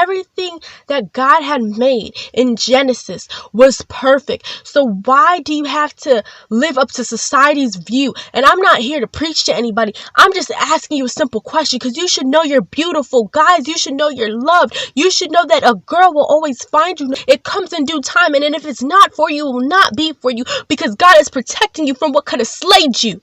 everything that God had made in Genesis was perfect. So why do you have to live up to society's view? And I'm not here to preach to anybody. I'm just asking you a simple question, because you should know you're beautiful. Guys, you should know you're loved. You should know that a girl will always find you. It comes in due time, and then if it's not for you, it will not be for you, because God is protecting you from what could have slayed you.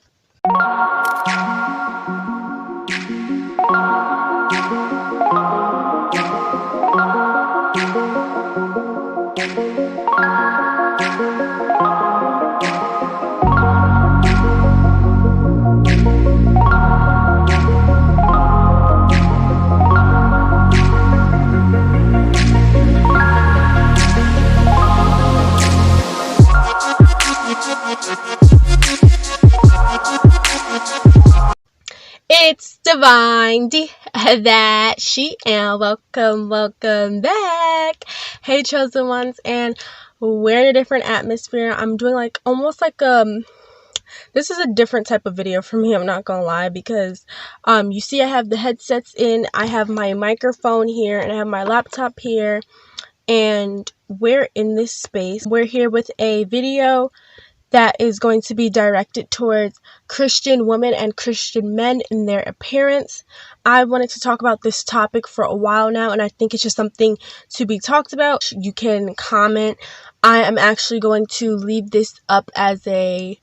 It's Divine D, that she, and welcome back. Hey chosen ones, and we're in a different atmosphere. I'm doing like almost like this is a different type of video for me, I'm not gonna lie, because you see I have the headsets in, I have my microphone here, and I have my laptop here, and we're in this space. We're here with a video that is going to be directed towards Christian women and Christian men in their appearance. I wanted to talk about this topic for a while now, and I think it's just something to be talked about. You can comment. I am actually going to leave this up as a,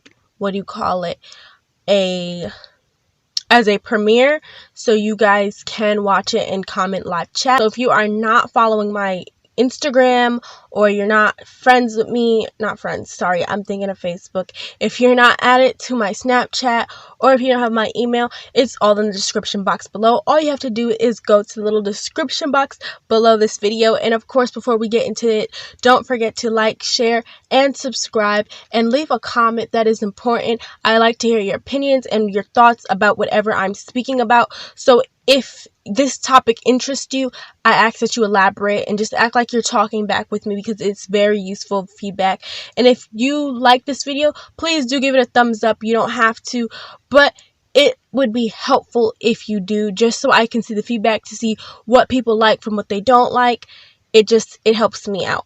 as a premiere, so you guys can watch it and comment live chat. So if you are not following my Instagram, or you're not friends with me, I'm thinking of Facebook. If you're not added to my Snapchat, or if you don't have my email, it's all in the description box below. All you have to do is go to the little description box below this video. And of course, before we get into it, don't forget to like, share, and subscribe, and leave a comment. That is important. I like to hear your opinions and your thoughts about whatever I'm speaking about. So if this topic interests you, I ask that you elaborate and just act like you're talking back with me, because it's very useful feedback. And if you like this video, please do give it a thumbs up. You don't have to, but it would be helpful if you do, just so I can see the feedback to see what people like from what they don't like. It helps me out.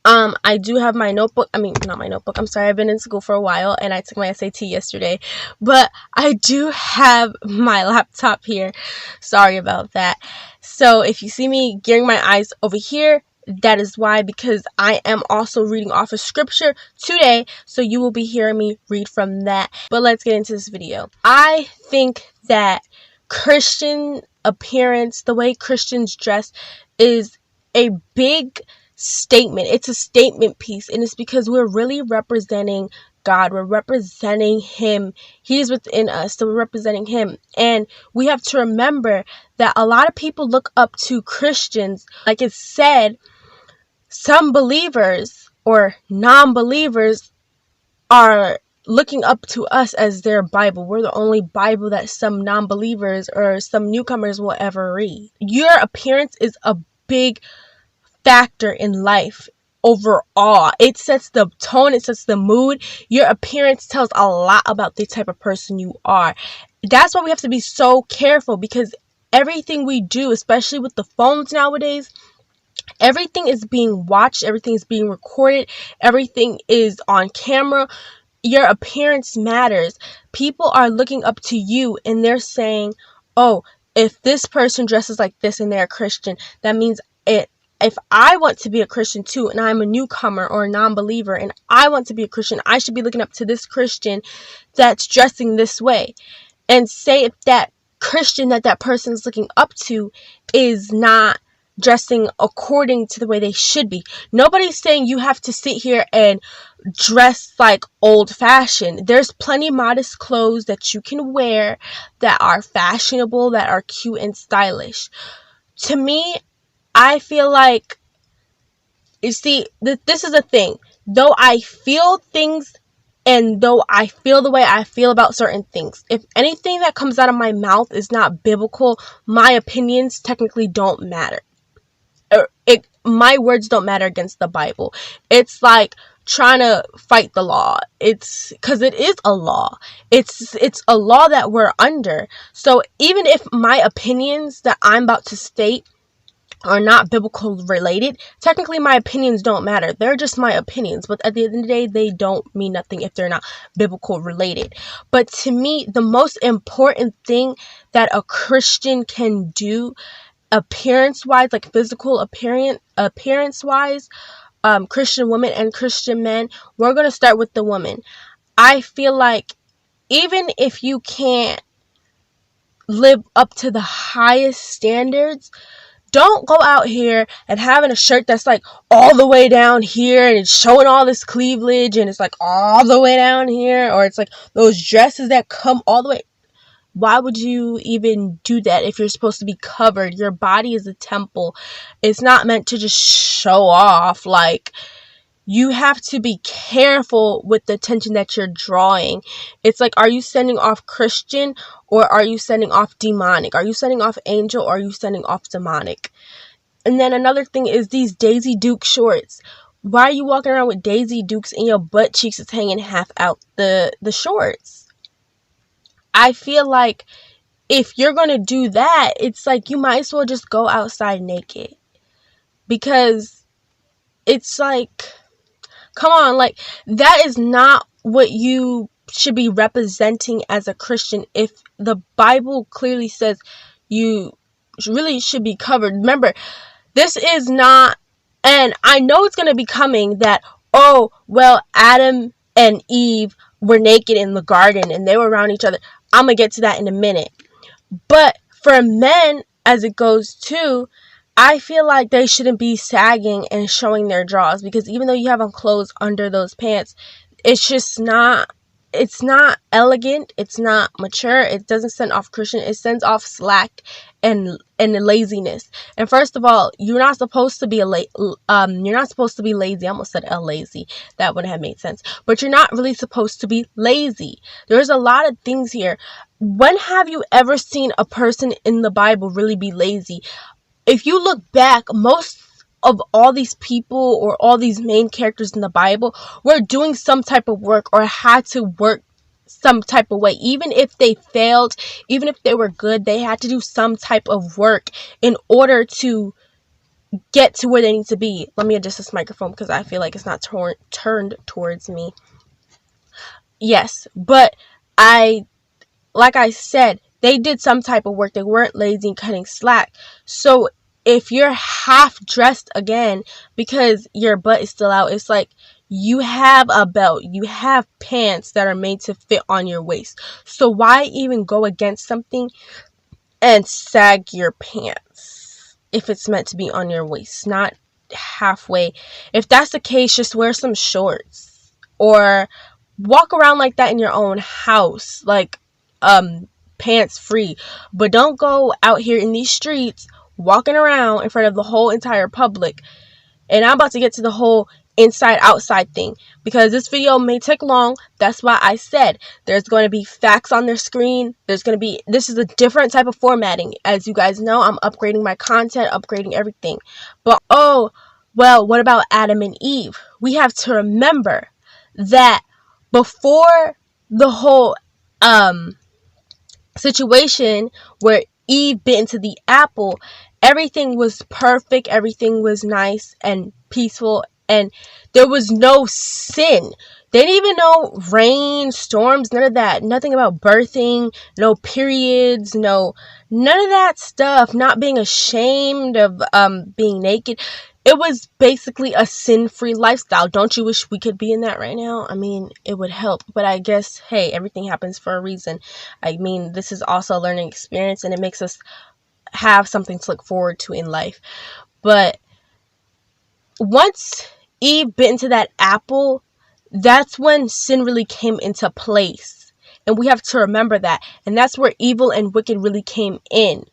I do have my notebook. Not my notebook. I'm sorry. I've been in school for a while, and I took my SAT yesterday. But I do have my laptop here. Sorry about that. So if you see me gearing my eyes over here, that is why, because I am also reading off of scripture today. So you will be hearing me read from that. But let's get into this video. I think that Christian appearance, the way Christians dress, is a big statement. It's a statement piece, and it's because we're really representing God. We're representing Him. He's within us, so we're representing Him. And we have to remember that a lot of people look up to Christians. Like it said, some believers or non-believers are looking up to us as their Bible. We're the only Bible that some non-believers or some newcomers will ever read. Your appearance is a big factor in life overall. It sets the tone, it sets the mood. Your appearance tells a lot about the type of person you are. That's why we have to be so careful, because everything we do, especially with the phones nowadays, everything is being watched, everything is being recorded, everything is on camera. Your appearance matters. People are looking up to you, and they're saying, oh, if this person dresses like this and they're a Christian, that means it. If I want to be a Christian too, and I'm a newcomer or a non-believer, and I want to be a Christian, I should be looking up to this Christian that's dressing this way. And say if that Christian that person's looking up to is not dressing according to the way they should be. Nobody's saying you have to sit here and dress like old-fashioned. There's plenty modest clothes that you can wear that are fashionable, that are cute and stylish. To me, I feel like, you see, this is a thing. Though I feel things, and though I feel the way I feel about certain things, if anything that comes out of my mouth is not biblical, my opinions technically don't matter. My words don't matter against the Bible. It's like trying to fight the law. It's because it is a law. It's a law that we're under. So even if my opinions that I'm about to state are not biblical related, technically my opinions don't matter. They're just my opinions, but at the end of the day, they don't mean nothing if they're not biblical related. But to me, the most important thing that a Christian can do, appearance wise, like physical appearance wise, Christian women and Christian men, we're going to start with the woman. I feel like even if you can't live up to the highest standards, don't go out here and having a shirt that's like all the way down here and it's showing all this cleavage and it's like all the way down here, or it's like those dresses that come all the way. Why would you even do that if you're supposed to be covered? Your body is a temple. It's not meant to just show off. Like, you have to be careful with the attention that you're drawing. It's like, are you sending off Christian or are you sending off demonic? Are you sending off angel or are you sending off demonic? And then another thing is these Daisy Duke shorts. Why are you walking around with Daisy Dukes and your butt cheeks is hanging half out the shorts? I feel like if you're going to do that, it's like you might as well just go outside naked. Because it's like, come on, like, that is not what you should be representing as a Christian. If the Bible clearly says you really should be covered. Remember, this is not, and I know it's going to be coming that, oh, well, Adam and Eve were naked in the garden and they were around each other. I'm going to get to that in a minute. But for men, as it goes too, I feel like they shouldn't be sagging and showing their draws, because even though you have on clothes under those pants, it's just not, it's not elegant, it's not mature, it doesn't send off Christian, it sends off slack and laziness. And first of all, you're not supposed to be lazy. I almost said lazy. That wouldn't have made sense. But you're not really supposed to be lazy. There's a lot of things here. When have you ever seen a person in the Bible really be lazy? If you look back, most of all these people or all these main characters in the Bible were doing some type of work or had to work some type of way. Even if they failed, even if they were good, they had to do some type of work in order to get to where they need to be. Let me adjust this microphone because I feel like it's not turned towards me. Yes, but like I said, they did some type of work. They weren't lazy and cutting slack. So if you're half dressed again because your butt is still out, it's like you have a belt, you have pants that are made to fit on your waist. So why even go against something and sag your pants if it's meant to be on your waist, not halfway? If that's the case, just wear some shorts or walk around like that in your own house, like pants free. But don't go out here in these streets walking around in front of the whole entire public. And I'm about to get to the whole inside outside thing because this video may take long. That's why I said there's going to be facts on their screen. This is a different type of formatting. As you guys know, I'm upgrading my content, upgrading everything. But oh, well, what about Adam and Eve? We have to remember that before the whole situation where Eve bit into the apple, everything was perfect, everything was nice and peaceful, and there was no sin. They didn't even know rain, storms, none of that. Nothing about birthing, no periods, none of that stuff. Not being ashamed of being naked. It was basically a sin-free lifestyle. Don't you wish we could be in that right now? I mean, it would help. But I guess, hey, everything happens for a reason. I mean, this is also a learning experience, and it makes us have something to look forward to in life. But once Eve bit into that apple, that's when sin really came into place. And we have to remember that. And that's where evil and wicked really came in.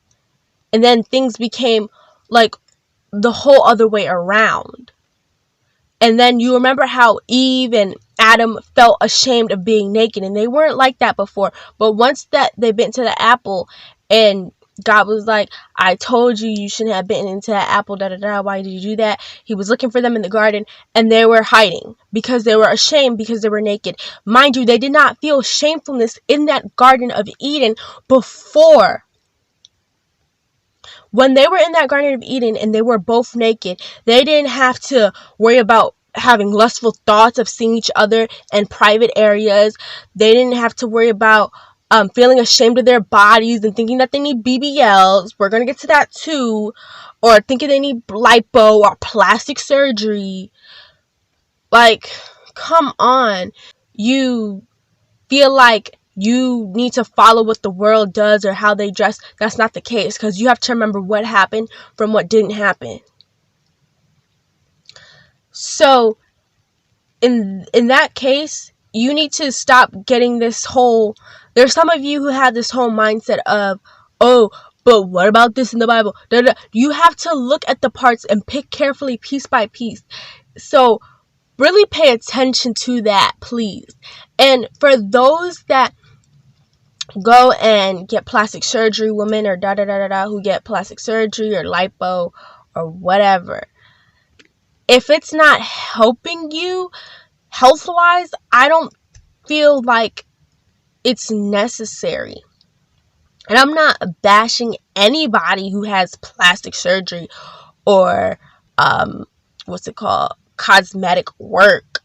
And then things became like the whole other way around. And then you remember how Eve and Adam felt ashamed of being naked, and they weren't like that before. But once that they bit into the apple and God was like, I told you you shouldn't have bitten into that apple, why did you do that? He was looking for them in the garden, and they were hiding because they were ashamed because they were naked. Mind you, they did not feel shamefulness in that Garden of Eden before. When they were in that Garden of Eden and they were both naked, they didn't have to worry about having lustful thoughts of seeing each other in private areas. They didn't have to worry about feeling ashamed of their bodies and thinking that they need BBLs. We're going to get to that too. Or thinking they need lipo or plastic surgery. Like, come on. You feel like you need to follow what the world does or how they dress. That's not the case, because you have to remember what happened from what didn't happen. So in that case, you need to stop getting this whole, there's some of you who have this whole mindset of, oh, but what about this in the Bible? You have to look at the parts and pick carefully piece by piece. So really pay attention to that, please. And for those that go and get plastic surgery, women or who get plastic surgery or lipo or whatever, if it's not helping you health-wise, I don't feel like it's necessary. And I'm not bashing anybody who has plastic surgery or cosmetic work.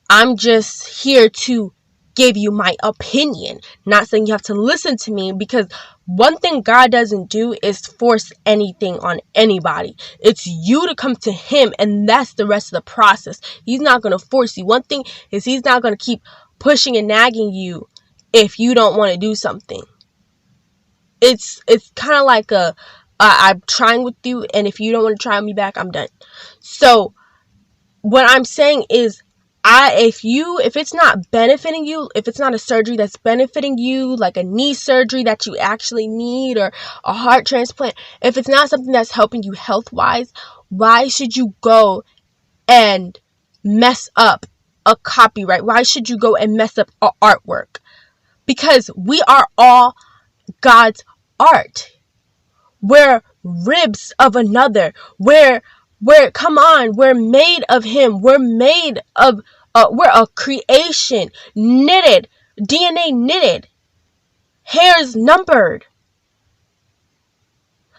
I'm just here to give you my opinion, not saying you have to listen to me, because one thing God doesn't do is force anything on anybody. It's you to come to him, and that's the rest of the process. He's not going to force you. One thing is, he's not going to keep pushing and nagging you if you don't want to do something. It's kind of like I'm trying with you, and if you don't want to try me back, I'm done. So what I'm saying is, if it's not benefiting you, if it's not a surgery that's benefiting you, like a knee surgery that you actually need, or a heart transplant, if it's not something that's helping you health-wise, why should you go and mess up a copyright? Why should you go and mess up artwork? Because we are all God's art. We're ribs of another. Come on, we're made of him. We're made of, we're a creation, knitted, DNA knitted, hairs numbered,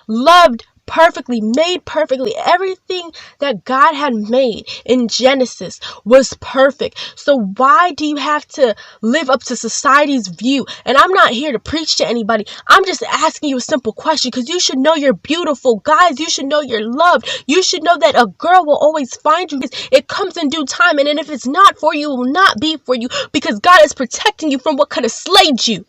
loved perfectly, made perfectly. Everything that God had made in Genesis was perfect. So why do you have to live up to society's view? And I'm not here to preach to anybody. I'm just asking you a simple question, because you should know you're beautiful. Guys, you should know you're loved. You should know that a girl will always find you. It comes in due time. And if it's not for you, it will not be for you, because God is protecting you from what could have slayed you.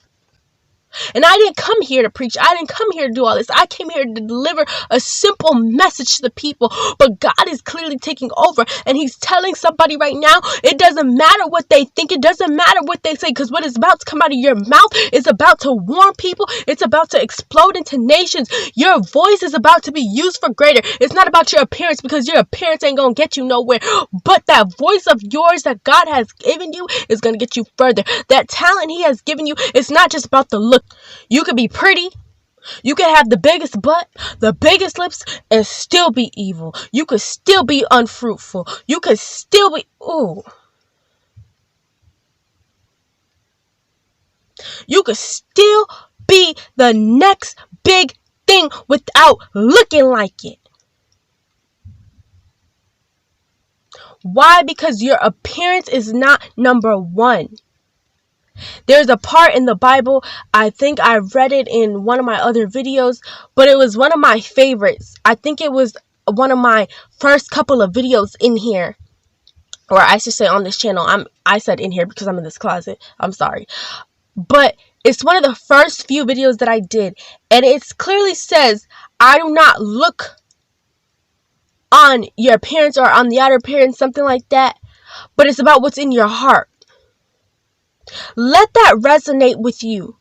And I didn't come here to preach. I didn't come here to do all this. I came here to deliver a simple message to the people. But God is clearly taking over. And he's telling somebody right now, it doesn't matter what they think. It doesn't matter what they say. Because what is about to come out of your mouth is about to warn people. It's about to explode into nations. Your voice is about to be used for greater. It's not about your appearance, because your appearance ain't going to get you nowhere. But that voice of yours that God has given you is going to get you further. That talent he has given you, it's not just about the look. You could be pretty, you could have the biggest butt, the biggest lips, and still be evil. You could still be unfruitful. You could still be, you could still be the next big thing without looking like it. Why? Because your appearance is not number one. There's a part in the Bible, I think I read it in one of my other videos, but it was one of my favorites. I think it was one of my first couple of videos in here, or I should say on this channel. I said in here because I'm in this closet. I'm sorry. But it's one of the first few videos that I did, and it clearly says, I do not look on your appearance or on the outer appearance, something like that, but it's about what's in your heart. Let that resonate with you.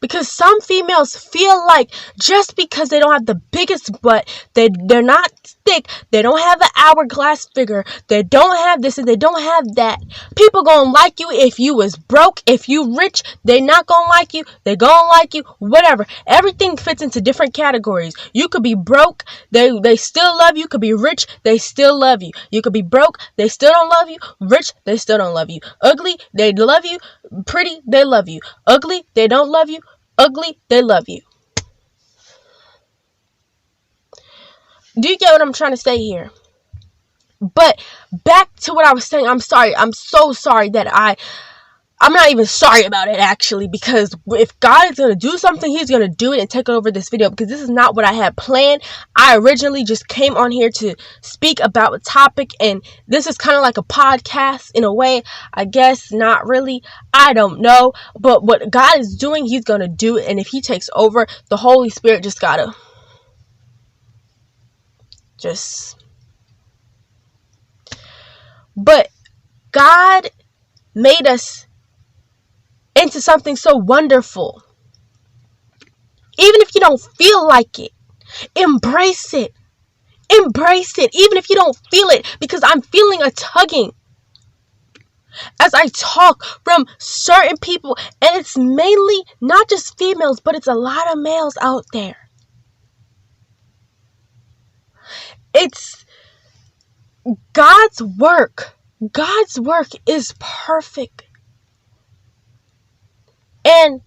Because some females feel like just because they don't have the biggest butt, they're not thick, they don't have an hourglass figure, they don't have this and they don't have that, people gonna like you if you was broke. If you rich, they not gonna like you, they gonna like you, whatever. Everything fits into different categories. You could be broke, they still love you. Could be rich, they still love you. You could be broke, they still don't love you. Rich, they still don't love you. Ugly, they love you. Pretty, they love you. Ugly, they don't love you. Ugly, they love you. Do you get what I'm trying to say here? But back to what I was saying. I'm sorry. I'm so sorry that I'm not even sorry about it, actually, because if God is going to do something, he's going to do it and take over this video, because this is not what I had planned. I originally just came on here to speak about a topic, and this is kind of like a podcast in a way. I guess not really. I don't know. But what God is doing, he's going to do it. And if he takes over, the Holy Spirit just got to But God made us into something so wonderful. Even if you don't feel like it, embrace it. Embrace it, even if you don't feel it, because I'm feeling a tugging as I talk from certain people, and it's mainly not just females, but it's a lot of males out there. It's God's work. God's work is perfect. And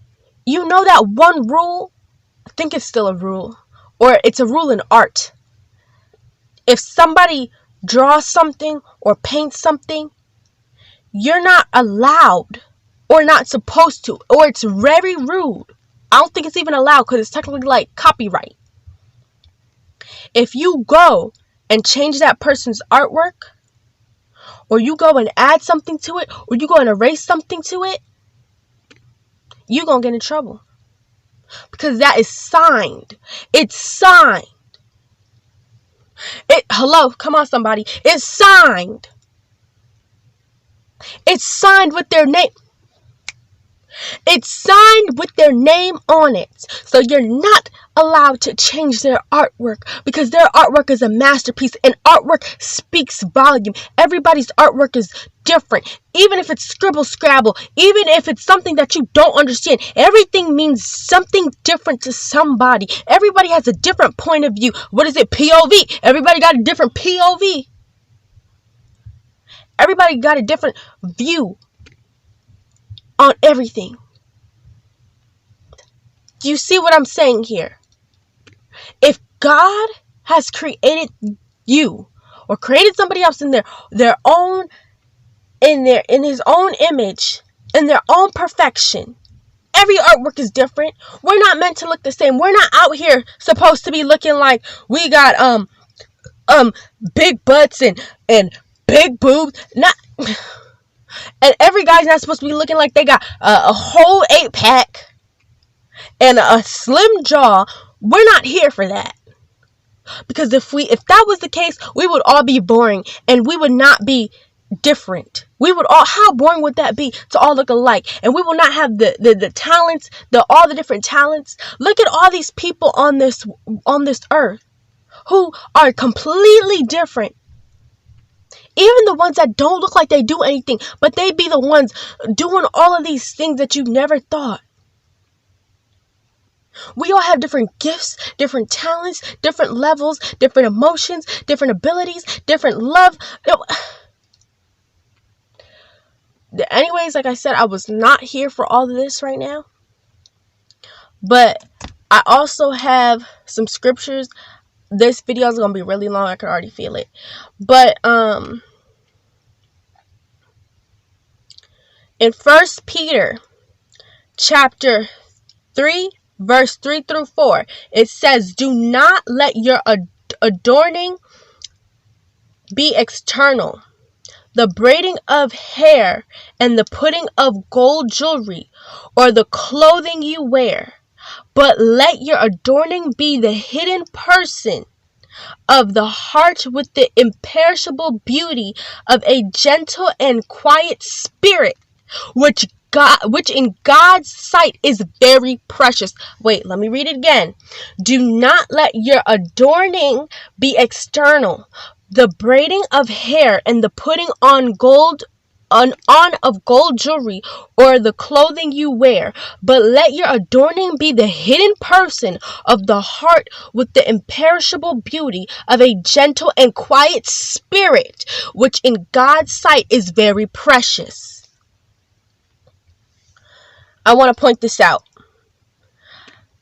you know that one rule, I think it's still a rule, or it's a rule in art. If somebody draws something or paints something, you're not allowed or not supposed to, or it's very rude. I don't think it's even allowed because it's technically like copyright. If you go and change that person's artwork, or you go and add something to it, or you go and erase something to it, you're going to get in trouble. Because that is signed. It's signed. Hello, come on somebody. It's signed. It's signed with their name. It's signed with their name on it. So you're not allowed to change their artwork, because their artwork is a masterpiece, and artwork speaks volume. Everybody's artwork is different. Even if it's scribble scrabble, even if it's something that you don't understand, everything means something different to somebody. Everybody has a different point of view. What is it? POV. Everybody got a different POV. Everybody got a different view on everything. Do you see what I'm saying here? If God has created you, or created somebody else in their own, in his own image, in their own perfection, every artwork is different. We're not meant to look the same. We're not out here supposed to be looking like we got big butts and big boobs. Not. And every guy's not supposed to be looking like they got a whole 8-pack and a slim jaw. We're not here for that. Because if that was the case, we would all be boring, and we would not be different. We would all, how boring would that be to all look alike? And we will not have the talents, all the different talents. Look at all these people on this earth who are completely different. Even the ones that don't look like they do anything, but they be the ones doing all of these things that you never thought. We all have different gifts, different talents, different levels, different emotions, different abilities, different love. Anyways, like I said, I was not here for all of this right now. But I also have some scriptures. This video is going to be really long. I can already feel it. But in 1 Peter chapter 3, verse 3 through 4, it says, "Do not let your adorning be external, the braiding of hair and the putting of gold jewelry, or the clothing you wear, but let your adorning be the hidden person of the heart, with the imperishable beauty of a gentle and quiet spirit, which in God's sight is very precious." Wait, let me read it again. "Do not let your adorning be external, the braiding of hair and the putting on of gold jewelry, or the clothing you wear, but let your adorning be the hidden person of the heart, with the imperishable beauty of a gentle and quiet spirit, which in God's sight is very precious." I want to point this out.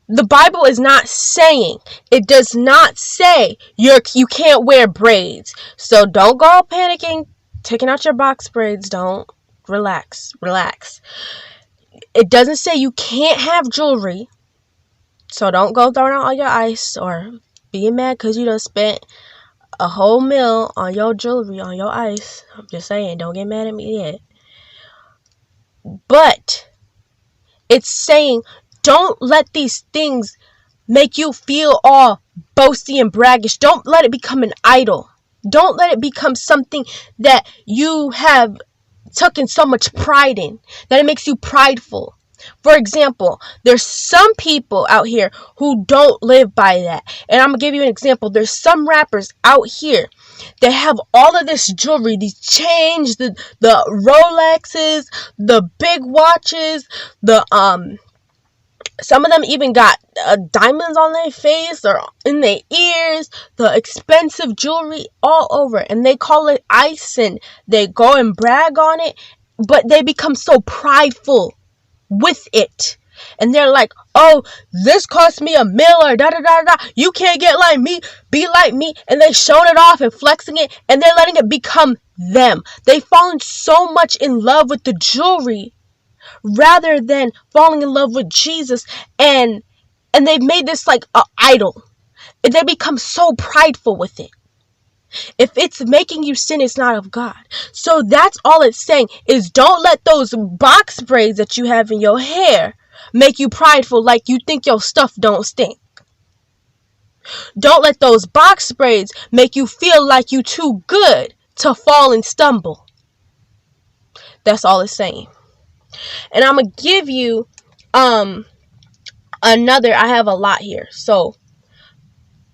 The Bible is not saying, it does not say you can't wear braids. So don't go panicking, taking out your box braids. Don't. Relax. It doesn't say you can't have jewelry. So don't go throwing out all your ice or being mad because you done spent a whole meal on your jewelry, on your ice. I'm just saying, don't get mad at me yet. But it's saying, don't let these things make you feel all boasty and braggish. Don't let it become an idol. Don't let it become something that you have taken so much pride in, that it makes you prideful. For example, there's some people out here who don't live by that. And I'm going to give you an example. There's some rappers out here that have all of this jewelry, these chains, the Rolexes, the big watches, some of them even got diamonds on their face or in their ears, the expensive jewelry all over. And they call it ice and they go and brag on it. But they become so prideful with it. And they're like, oh, this cost me $1 million or da-da-da-da. You can't get like me, be like me. And they showing it off and flexing it. And they're letting it become them. They've fallen so much in love with the jewelry rather than falling in love with Jesus, and they've made this like an idol, and they become so prideful with it. If it's making you sin, it's not of God. So that's all it's saying, is don't let those box braids that you have in your hair make you prideful, like you think your stuff don't stink. Don't let those box braids make you feel like you too good to fall and stumble. That's all it's saying. And I'm going to give you another. I have a lot here. So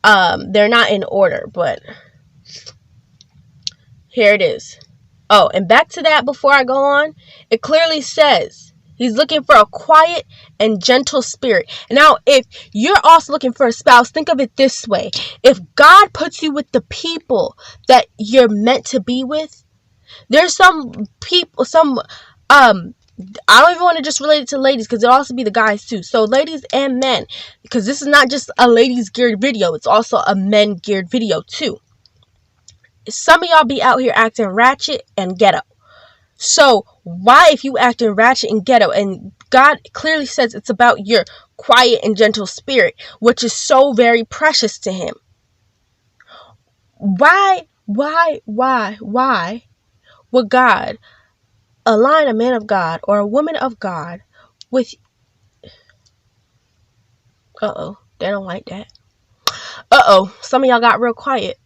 they're not in order, but here it is. Oh, and back to that before I go on. It clearly says he's looking for a quiet and gentle spirit. And now, if you're also looking for a spouse, think of it this way. If God puts you with the people that you're meant to be with, there's some people, I don't even want to just relate it to ladies, because it'll also be the guys too. So ladies and men, because this is not just a ladies geared video, it's also a men geared video too. Some of y'all be out here acting ratchet and ghetto. So why, if you acting ratchet and ghetto, and God clearly says it's about your quiet and gentle spirit, which is so very precious to him. Why would God align a man of God or a woman of God with... they don't like that. Some of y'all got real quiet.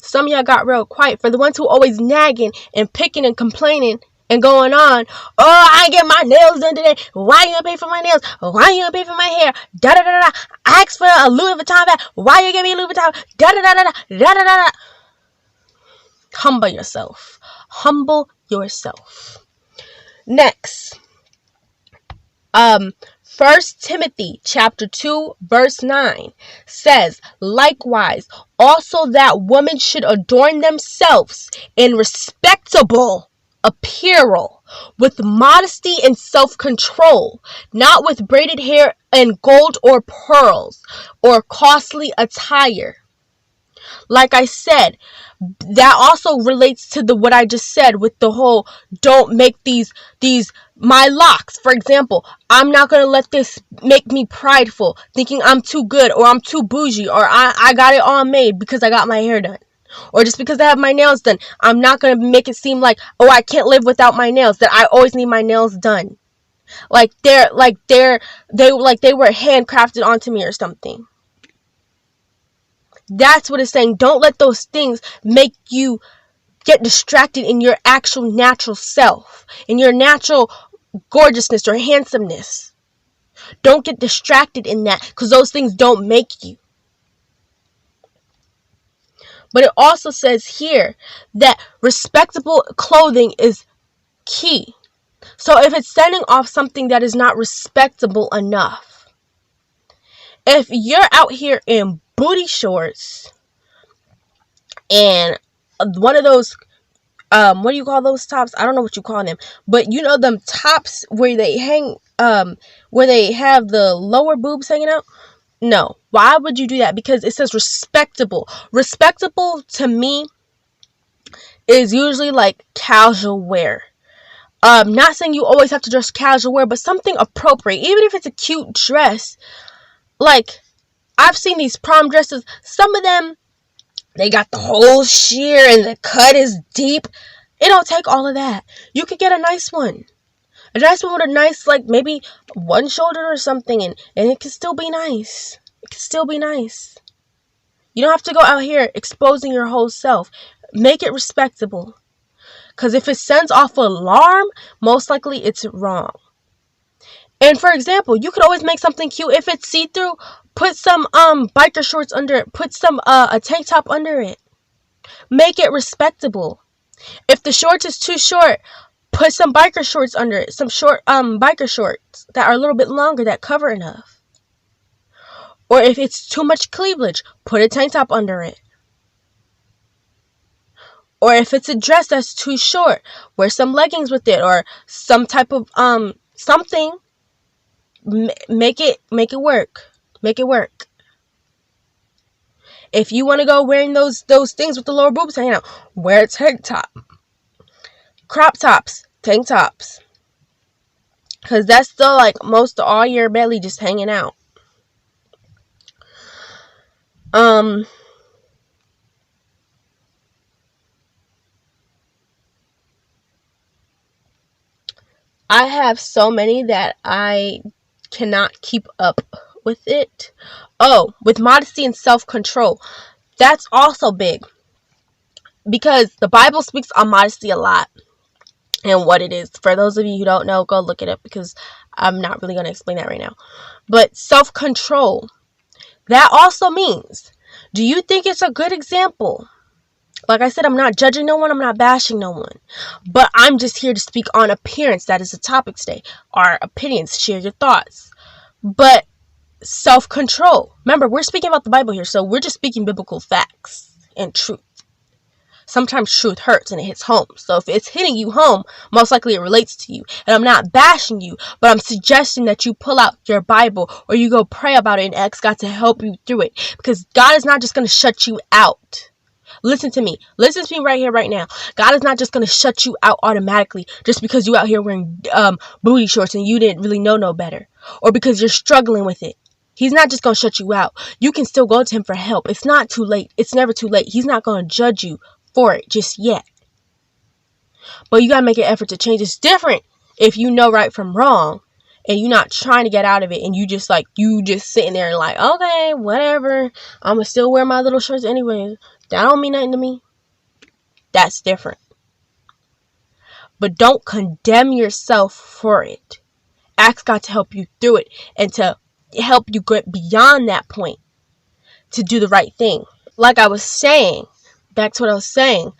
For the ones who always nagging and picking and complaining and going on. Oh, I ain't get my nails done today. Why you gonna pay for my nails? Why you gonna pay for my hair? Da da da da. I asked for a Louis Vuitton bag. Why you give me a Louis Vuitton? Da da da da da da da da. Humble yourself. Next, 1 Timothy chapter 2 verse 9 says, likewise, also that women should adorn themselves in respectable apparel, with modesty and self-control, not with braided hair and gold or pearls or costly attire. Like I said, that also relates to what I just said with the whole, don't make these my locks. For example, I'm not going to let this make me prideful, thinking I'm too good or I'm too bougie or I got it all made because I got my hair done. Or just because I have my nails done. I'm not going to make it seem like, oh, I can't live without my nails, that I always need my nails done. Like they were handcrafted onto me or something. That's what it's saying. Don't let those things make you get distracted in your actual natural self, in your natural gorgeousness or handsomeness. Don't get distracted in that, because those things don't make you. But it also says here that respectable clothing is key. So if it's sending off something that is not respectable enough, if you're out here in booty shorts and one of those what do you call those tops? I don't know what you call them, but you know them tops where they hang, where they have the lower boobs hanging out? No. Why would you do that? Because it says respectable. Respectable to me is usually like casual wear. Not saying you always have to dress casual wear, but something appropriate. Even if it's a cute dress. Like, I've seen these prom dresses. Some of them, they got the whole sheer and the cut is deep. It don't take all of that. You could get a nice one. A nice one with a nice, like, maybe one shoulder or something. And it can still be nice. It can still be nice. You don't have to go out here exposing your whole self. Make it respectable. Because if it sends off an alarm, most likely it's wrong. And for example, you could always make something cute. If it's see-through, put some biker shorts under it. Put some a tank top under it. Make it respectable. If the shorts is too short, put some biker shorts under it. Some short biker shorts that are a little bit longer that cover enough. Or if it's too much cleavage, put a tank top under it. Or if it's a dress that's too short, wear some leggings with it or some type of something. Make it work. Make it work. If you want to go wearing those things with the lower boobs hanging out, wear a tank top. Crop tops, tank tops. Because that's still like most of all your belly just hanging out. I have so many that I cannot keep up with it. Oh, with modesty and self-control. That's also big. Because the Bible speaks on modesty a lot. And what it is. For those of you who don't know, go look it up. Because I'm not really going to explain that right now. But self-control. That also means, do you think it's a good example? Like I said, I'm not judging no one. I'm not bashing no one. But I'm just here to speak on appearance. That is the topic today. Our opinions. Share your thoughts. But self-control. Remember, we're speaking about the Bible here. So we're just speaking biblical facts and truth. Sometimes truth hurts and it hits home. So if it's hitting you home, most likely it relates to you. And I'm not bashing you, but I'm suggesting that you pull out your Bible or you go pray about it and ask God to help you through it. Because God is not just going to shut you out. Listen to me. Listen to me right here, right now. God is not just going to shut you out automatically just because you out here wearing booty shorts and you didn't really know no better. Or because you're struggling with it. He's not just going to shut you out. You can still go to him for help. It's not too late. It's never too late. He's not going to judge you for it just yet. But you got to make an effort to change. It's different if you know right from wrong and you're not trying to get out of it and you just sitting there and like, okay, whatever. I'm going to still wear my little shorts anyway. That don't mean nothing to me. That's different. But don't condemn yourself for it. Ask God to help you through it and to help you get beyond that point to do the right thing. Like I was saying, back to what I was saying,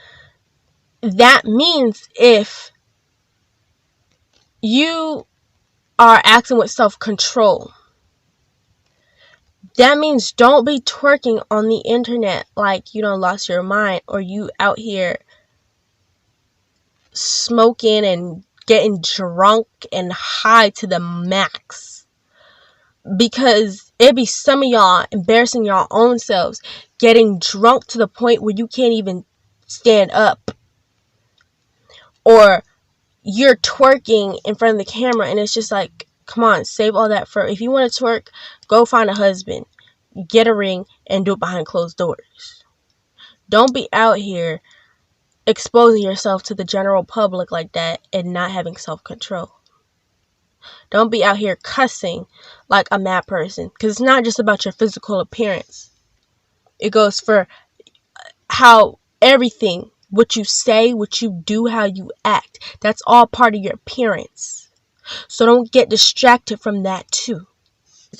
that means if you are acting with self-control, that means don't be twerking on the internet like you done lost your mind or you out here smoking and getting drunk and high to the max. Because it be some of y'all embarrassing your own selves, getting drunk to the point where you can't even stand up. Or you're twerking in front of the camera and it's just like, come on, save all that for, if you want to twerk, go find a husband, get a ring, and do it behind closed doors. Don't be out here exposing yourself to the general public like that and not having self-control. Don't be out here cussing like a mad person. Because it's not just about your physical appearance. It goes for how everything, what you say, what you do, how you act. That's all part of your appearance. So don't get distracted from that too.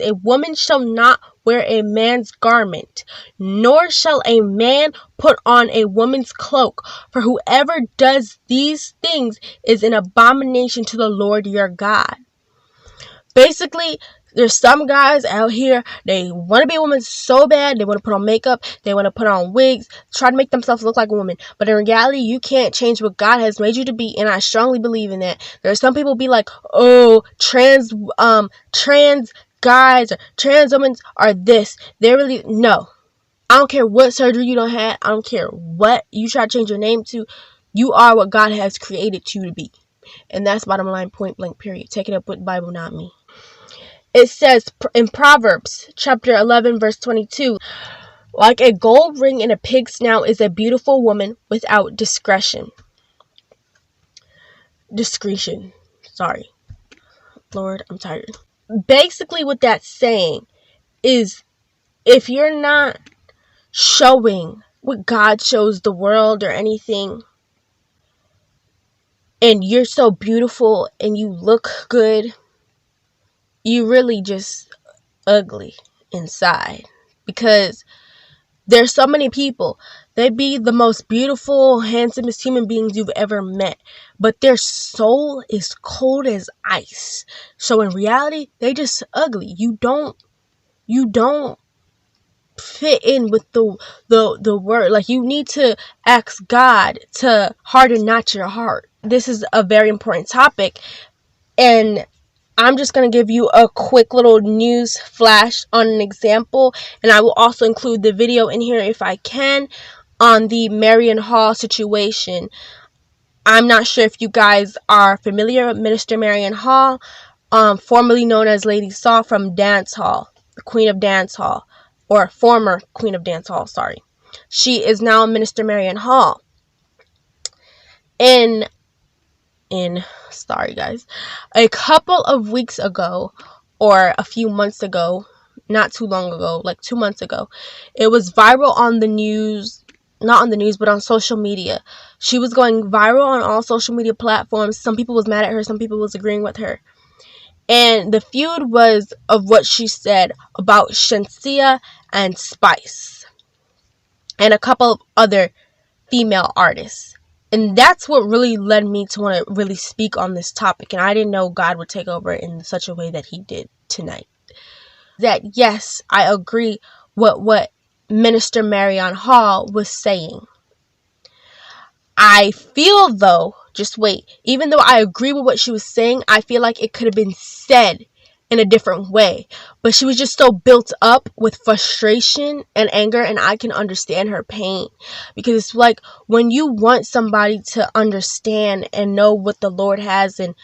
A woman shall not wear a man's garment, nor shall a man put on a woman's cloak. For whoever does these things is an abomination to the Lord your God. Basically, There's some guys out here, they want to be a woman so bad, they want to put on makeup, they want to put on wigs, try to make themselves look like a woman. But in reality, you can't change what God has made you to be, and I strongly believe in that. There's some people be like, oh, trans guys or trans women are this. They're really, no. I don't care what surgery you don't have. I don't care what you try to change your name to. You are what God has created you to be. And that's bottom line, point blank, period. Take it up with the Bible, not me. It says in Proverbs chapter 11, verse 22, like a gold ring in a pig's snout is a beautiful woman without discretion. Discretion. Sorry. Lord, I'm tired. Basically, what that's saying is if you're not showing what God shows the world or anything, and you're so beautiful and you look good, you really just ugly inside. Because there's so many people, they be the most beautiful, handsomest human beings you've ever met, but their soul is cold as ice. So in reality, they just ugly. You don't fit in with the word. Like, you need to ask God to harden not your heart. This is a very important topic, and I'm just going to give you a quick little news flash on an example, and I will also include the video in here if I can on the Marion Hall situation. I'm not sure if you guys are familiar with Minister Marion Hall, formerly known as Lady Saw from Dance Hall, the Queen of Dance Hall, or former Queen of Dance Hall, sorry. She is now Minister Marion Hall. Sorry guys, a couple of weeks ago, or a few months ago, not too long ago, like 2 months ago, it was viral on the news, not on the news, but on social media. She was going viral on all social media platforms. Some people was mad at her, some people was agreeing with her. And the feud was of what she said about Shenseea and Spice and a couple of other female artists. And that's what really led me to want to really speak on this topic. And I didn't know God would take over in such a way that he did tonight. That, yes, I agree with what Minister Marion Hall was saying. I feel, though, just wait, even though I agree with what she was saying, I feel like it could have been said in a different way. But she was just so built up with frustration and anger, and I can understand her pain. Because it's like when you want somebody to understand and know what the Lord has and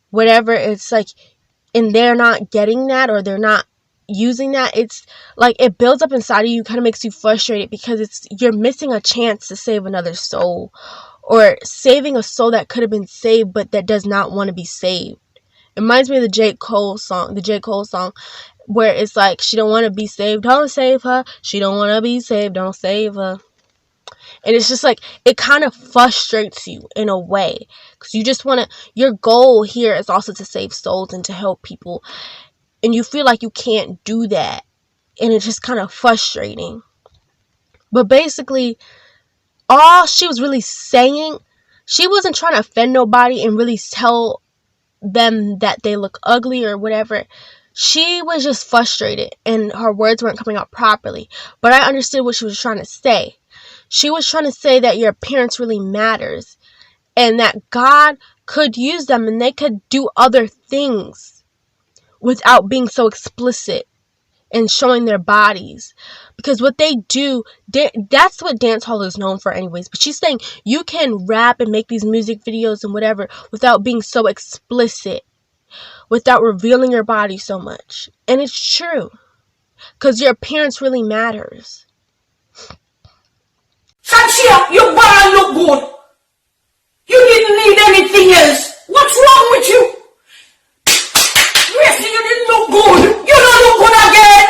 whatever, it's like, and they're not getting that, or they're not using that, it's like it builds up inside of you, kind of makes you frustrated, because you're missing a chance to save another soul, or saving a soul that could have been saved but that does not want to be saved. It reminds me of the J. Cole song, where it's like, she don't want to be saved, don't save her. She don't want to be saved, don't save her. And it's just like, it kind of frustrates you in a way, because you just want to, your goal here is also to save souls and to help people, and you feel like you can't do that, and it's just kind of frustrating. But basically, all she was really saying, she wasn't trying to offend nobody and really tell them that they look ugly or whatever. She was just frustrated and her words weren't coming out properly. But I understood what she was trying to say. She was trying to say that your appearance really matters, and that God could use them and they could do other things without being so explicit and showing their bodies. Because what they do, that's what dance hall is known for anyways. But she's saying you can rap and make these music videos and whatever without being so explicit, without revealing your body so much. And it's true, because your appearance really matters. Shenseea, you better look good. You didn't need anything else. What's wrong with you? Gracie, you didn't look good. You don't look good again.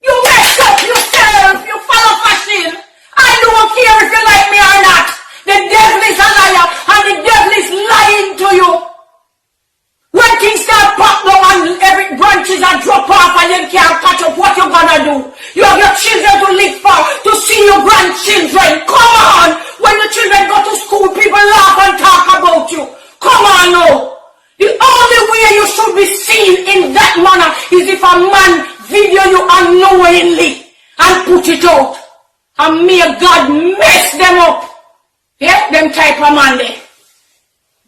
You messed up yourself. You follow fashion. I don't care if you like me or not. The devil is a liar, and the devil is lying to you. When things start pop down and every branches are drop off and you can't catch up, what you gonna do? You have your children to live for, to see your grandchildren. Come on! When the children go to And may God mess them up. Yeah, them type of man there.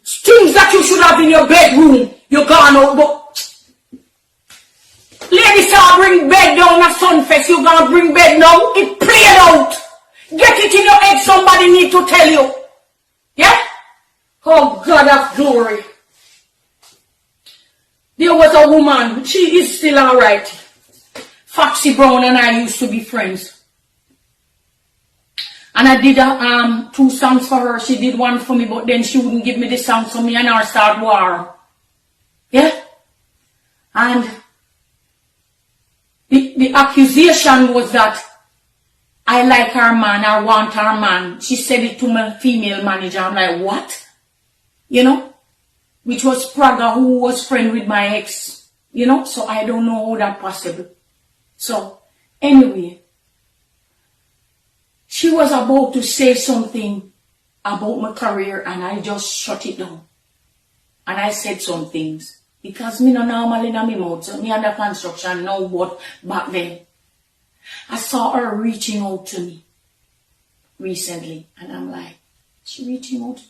Things that you should have in your bedroom, you gone out, but ladies are bring bed down at Sunfest, you gonna bring bed now, it played out. Get it in your head, somebody need to tell you. Yeah? Oh God of glory. There was a woman, she is still alright. Foxy Brown and I used to be friends. And I did 2 songs for her. She did one for me, but then she wouldn't give me the song, so me and her start war. Yeah? And the accusation was that I like her man, I want her man. She said it to my female manager. I'm like, what? You know? Which was Praga, who was friend with my ex. You know? So I don't know how that possible. So, anyway. She was about to say something about my career and I just shut it down. And I said some things. Because me no normal in my mouth. So me under construction now, but back then. I saw her reaching out to me recently. And I'm like, she reaching out to me?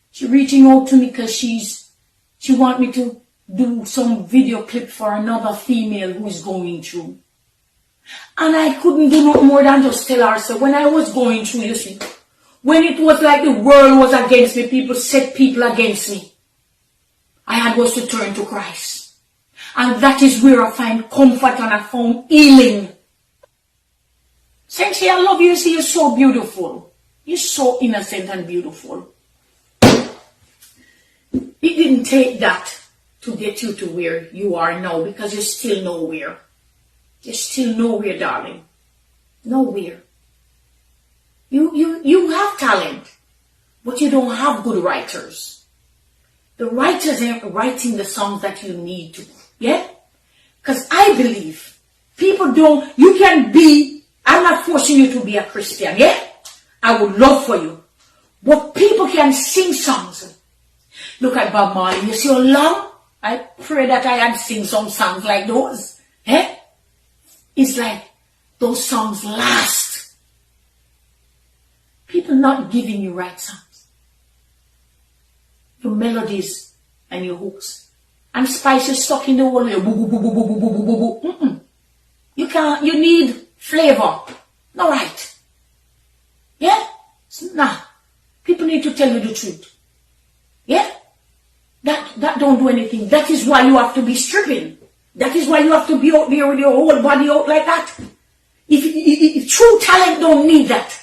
She reaching out to me because she want me to do some video clip for another female who is going through. And I couldn't do no more than just tell her. So when I was going through, you see, when it was like the world was against me, people set people against me, I had was to turn to Christ. And that is where I find comfort and I found healing. Sensei, I love you. You see, you're so beautiful. You're so innocent and beautiful. It didn't take that to get you to where you are now because you're still nowhere. You're still nowhere, darling. Nowhere. You have talent, but you don't have good writers. The writers aren't writing the songs that you need to. Yeah? Because I believe people don't, you can be, I'm not forcing you to be a Christian, yeah? I would love for you. But people can sing songs. Look at Bob Marley. You see how long? I pray that I had sing some songs like those. Eh? It's like those songs last. People not giving you right songs. Your melodies and your hooks. And Spice is stuck in the wall. You can't, you need flavor. No right. Yeah? Nah. People need to tell you the truth. Yeah? That don't do anything. That is why you have to be stripping. That is why you have to be out there with your whole body out like that. If true talent don't need that.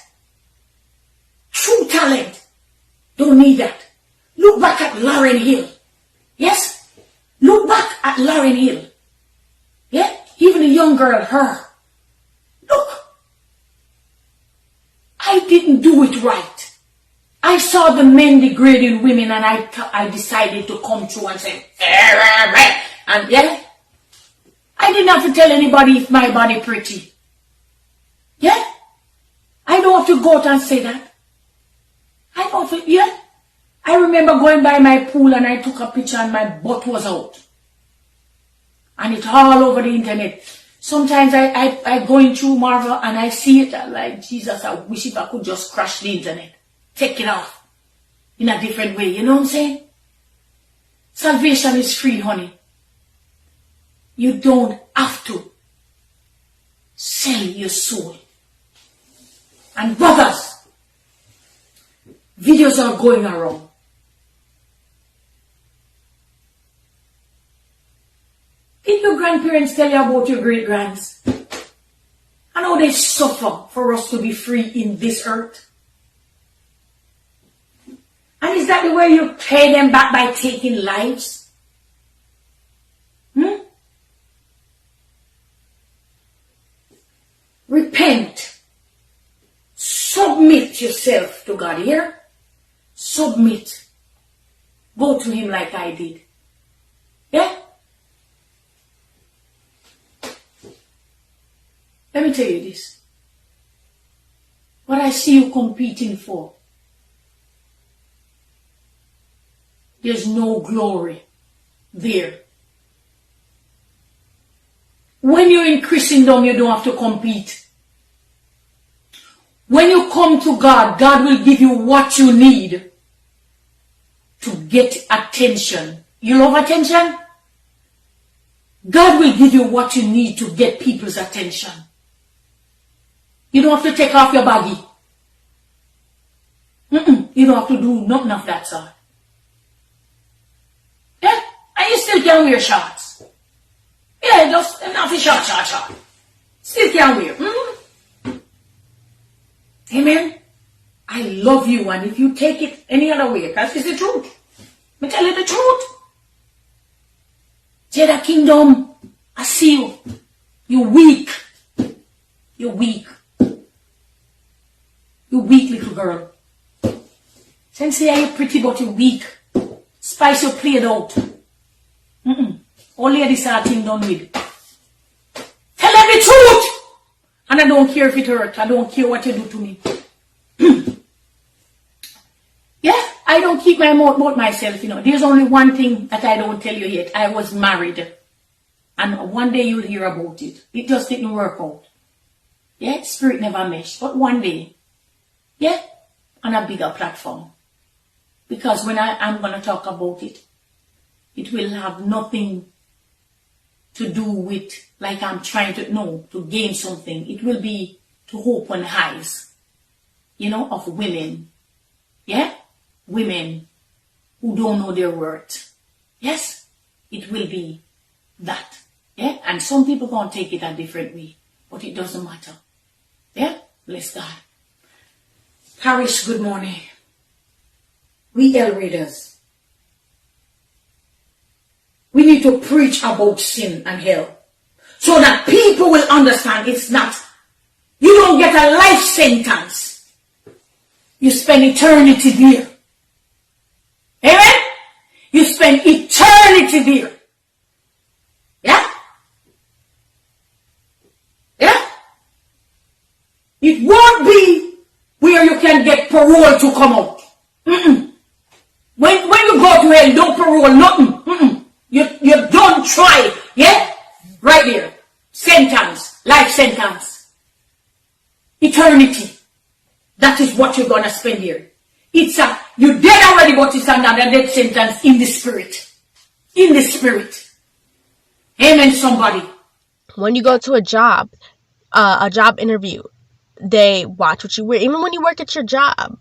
True talent don't need that. Look back at Lauryn Hill. Yes? Look back at Lauryn Hill. Yeah? Even a young girl, her. Look. I didn't do it right. I saw the men degrading women and I decided to come through and say, and yeah? I didn't have to tell anybody if my body pretty. Yeah? I don't have to go out and say that. I don't have to, yeah? I remember going by my pool and I took a picture and my butt was out. And it's all over the internet. Sometimes I going through Marvel and I see it. I'm like, Jesus, I wish if I could just crash the internet. Take it off. In a different way. You know what I'm saying? Salvation is free, honey. You don't have to sell your soul. And brothers, videos are going around. Did your grandparents tell you about your great-grands? I know they suffer for us to be free in this earth. And is that the way you pay them back by taking lives? Repent. Submit yourself to God. Here? Submit. Go to Him like I did. Yeah? Let me tell you this. What I see you competing for, there's no glory there. When you're in Christendom, you don't have to compete. When you come to God, God will give you what you need to get attention. You love attention? God will give you what you need to get people's attention. You don't have to take off your baggy. You don't have to do nothing of that sort. Yeah? And you still can wear shorts. Yeah, just enough short. Still can wear. Amen? I love you, and if you take it any other way, because it's the truth. Me tell you the truth. Jada Kingdom, I see you. You're weak. You're weak. You weak little girl. Since you're pretty but you're weak. Spice you played out. All ladies are thing done with. Tell them the truth. And I don't care if it hurts. I don't care what you do to me. Yeah, I don't keep my mouth about myself, There's only one thing that I don't tell you yet. I was married. And one day you'll hear about it. It just didn't work out. Yeah, spirit never meshed. But one day, yeah, on a bigger platform. Because when I'm going to talk about it, it will have nothing to do with, like I'm trying to gain something. It will be to open eyes, of women. Yeah? Women who don't know their worth. Yes? It will be that. Yeah? And some people going to take it a different way. But it doesn't matter. Yeah? Bless God. Parish, good morning. We L readers. We need to preach about sin and hell. So that people will understand it's not. You don't get a life sentence. You spend eternity there. Amen? You spend eternity there. Yeah? Yeah? It won't be where you can get parole to come out. When you go to hell, don't parole nothing. You don't try. Yeah? Right there. Sentence. Life sentence. Eternity. That is what you're going to spend here. You're dead already, but it's another death sentence in the spirit. In the spirit. Amen, somebody. When you go to a job interview, they watch what you wear. Even when you work at your job,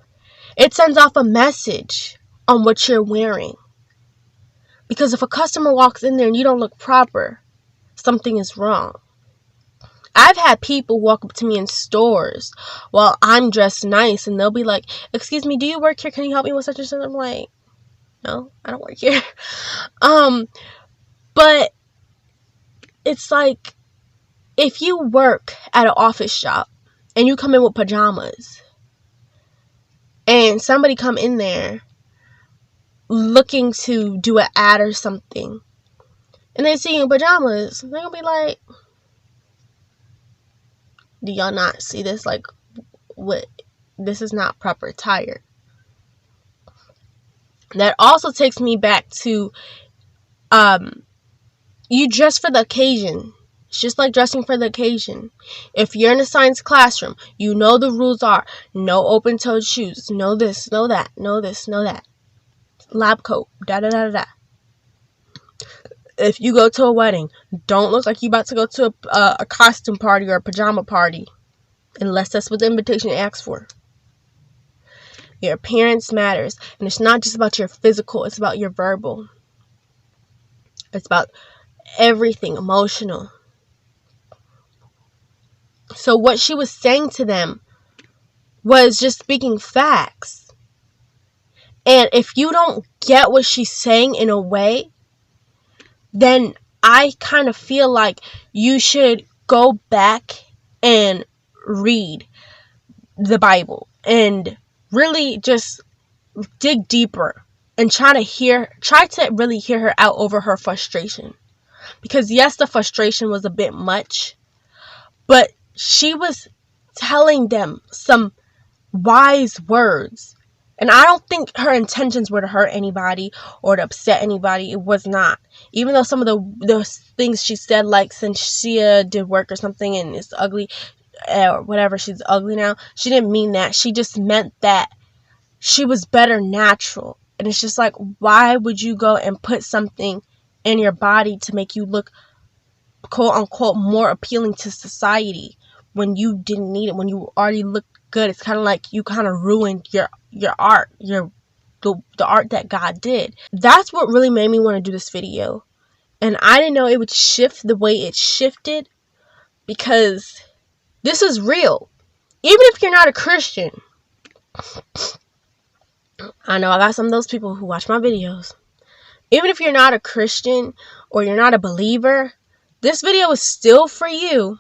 it sends off a message on what you're wearing. Because if a customer walks in there and you don't look proper, something is wrong. I've had people walk up to me in stores while I'm dressed nice and they'll be like, "Excuse me, do you work here? Can you help me with such and such?" I'm like, "No, I don't work here." But it's like, if you work at an office shop and you come in with pajamas and somebody come in there looking to do an ad or something and they see you in pajamas, they're gonna be like, "Do y'all not see this? Like, what? This is not proper attire." That also takes me back to, you dress for the occasion. It's just like dressing for the occasion. If you're in a science classroom, you know the rules are no open-toed shoes, no this, no that, no this, no that. Lab coat, da-da-da-da-da. If you go to a wedding, don't look like you're about to go to a costume party or a pajama party. Unless that's what the invitation asks for. Your appearance matters. And it's not just about your physical. It's about your verbal. It's about everything emotional. So what she was saying to them was just speaking facts. And if you don't get what she's saying in a way, then I kind of feel like you should go back and read the Bible and really just dig deeper and try to really hear her out over her frustration. Because yes, the frustration was a bit much, but she was telling them some wise words. And I don't think her intentions were to hurt anybody or to upset anybody. It was not. Even though some of the things she said, like Cynthia did work or something and it's ugly, or whatever, she's ugly now. She didn't mean that. She just meant that she was better natural. And it's just like, why would you go and put something in your body to make you look, quote unquote, more appealing to society when you didn't need it, when you already looked good? It's kind of like you kind of ruined your art, the art that God did. That's what really made me want to do this video. And I didn't know it would shift the way it shifted, because this is real. Even if you're not a Christian, I know I got some of those people who watch my videos. Even if you're not a Christian or you're not a believer, this video is still for you.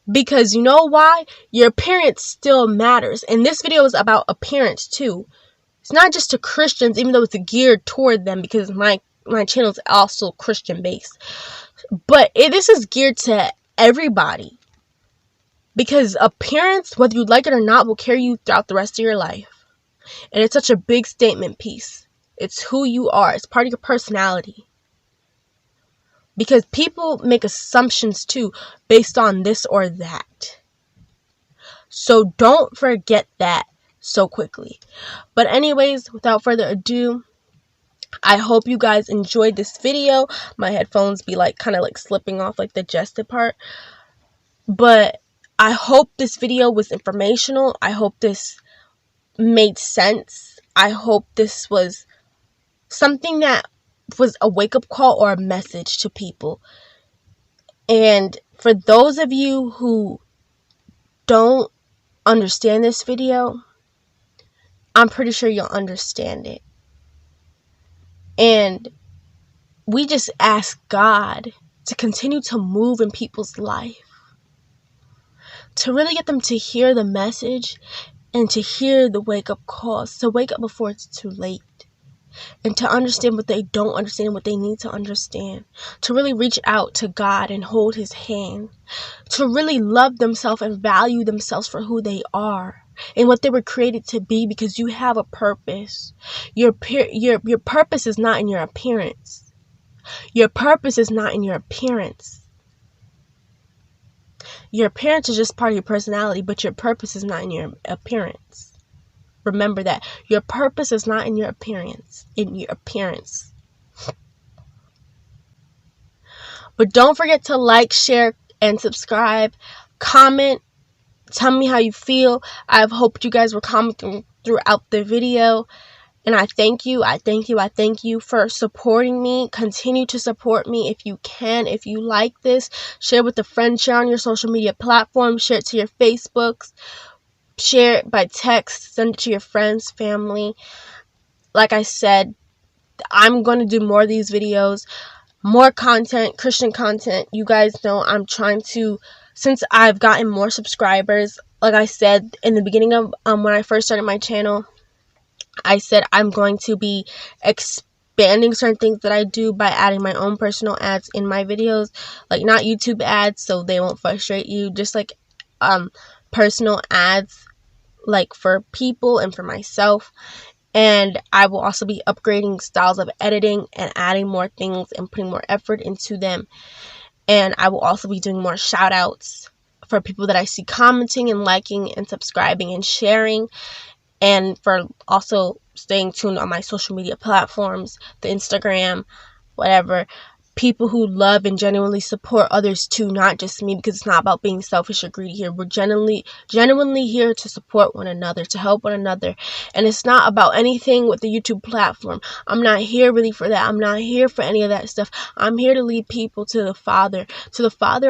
Because you know why? Your appearance still matters. And this video is about appearance too. It's not just to Christians, even though it's geared toward them, because my channel is also Christian based. But this is geared to everybody. Because appearance, whether you like it or not, will carry you throughout the rest of your life. And it's such a big statement piece. It's who you are. It's part of your personality. Because people make assumptions too, based on this or that. So don't forget that so quickly. But anyways, without further ado, I hope you guys enjoyed this video. My headphones be like kind of like slipping off, like the gested part. But I hope this video was informational. I hope this made sense. I hope this was something that was a wake-up call or a message to people. And for those of you who don't understand this video, I'm pretty sure you'll understand it. And we just ask God to continue to move in people's life, to really get them to hear the message and to hear the wake-up calls, to wake up before it's too late, and to understand what they don't understand, what they need to understand, to really reach out to God and hold His hand, to really love themselves and value themselves for who they are and what they were created to be, because you have a purpose. Your purpose is not in your appearance. Your purpose is not in your appearance. Your appearance is just part of your personality, but your purpose is not in your appearance. Remember that. Your purpose is not in your appearance. But don't forget to like, share, and subscribe. Comment. Tell me how you feel. I've hoped you guys were commenting throughout the video. And I thank you. I thank you for supporting me. Continue to support me if you can. If you like this, share with a friend. Share on your social media platforms. Share it to your Facebooks. Share it by text. Send it to your friends, family. Like I said, I'm going to do more of these videos. More content, Christian content. You guys know I'm trying to, since I've gotten more subscribers, like I said in the beginning of when I first started my channel, I said I'm going to be expanding certain things that I do by adding my own personal ads in my videos. Like not YouTube ads, so they won't frustrate you. Just like personal ads, like for people and for myself. And I will also be upgrading styles of editing and adding more things and putting more effort into them. And I will also be doing more shout outs for people that I see commenting and liking and subscribing and sharing. And for also staying tuned on my social media platforms, the Instagram, whatever. People who love and genuinely support others too, not just me, because it's not about being selfish or greedy here. We're genuinely here to support one another, to help one another. And it's not about anything with the YouTube platform. I'm not here really for that. I'm not here for any of that stuff. I'm here to lead people to the Father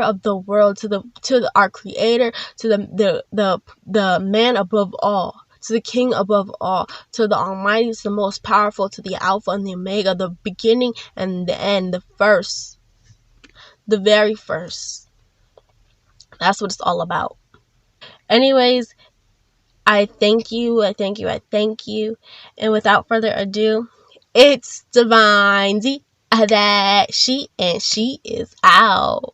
of the world, to our Creator, to the man above all, to the King above all, to the Almighty, to the most powerful, to the Alpha and the Omega, the beginning and the end, the first, the very first. That's what it's all about. Anyways, I thank you. And without further ado, it's Divine Z, that she is out.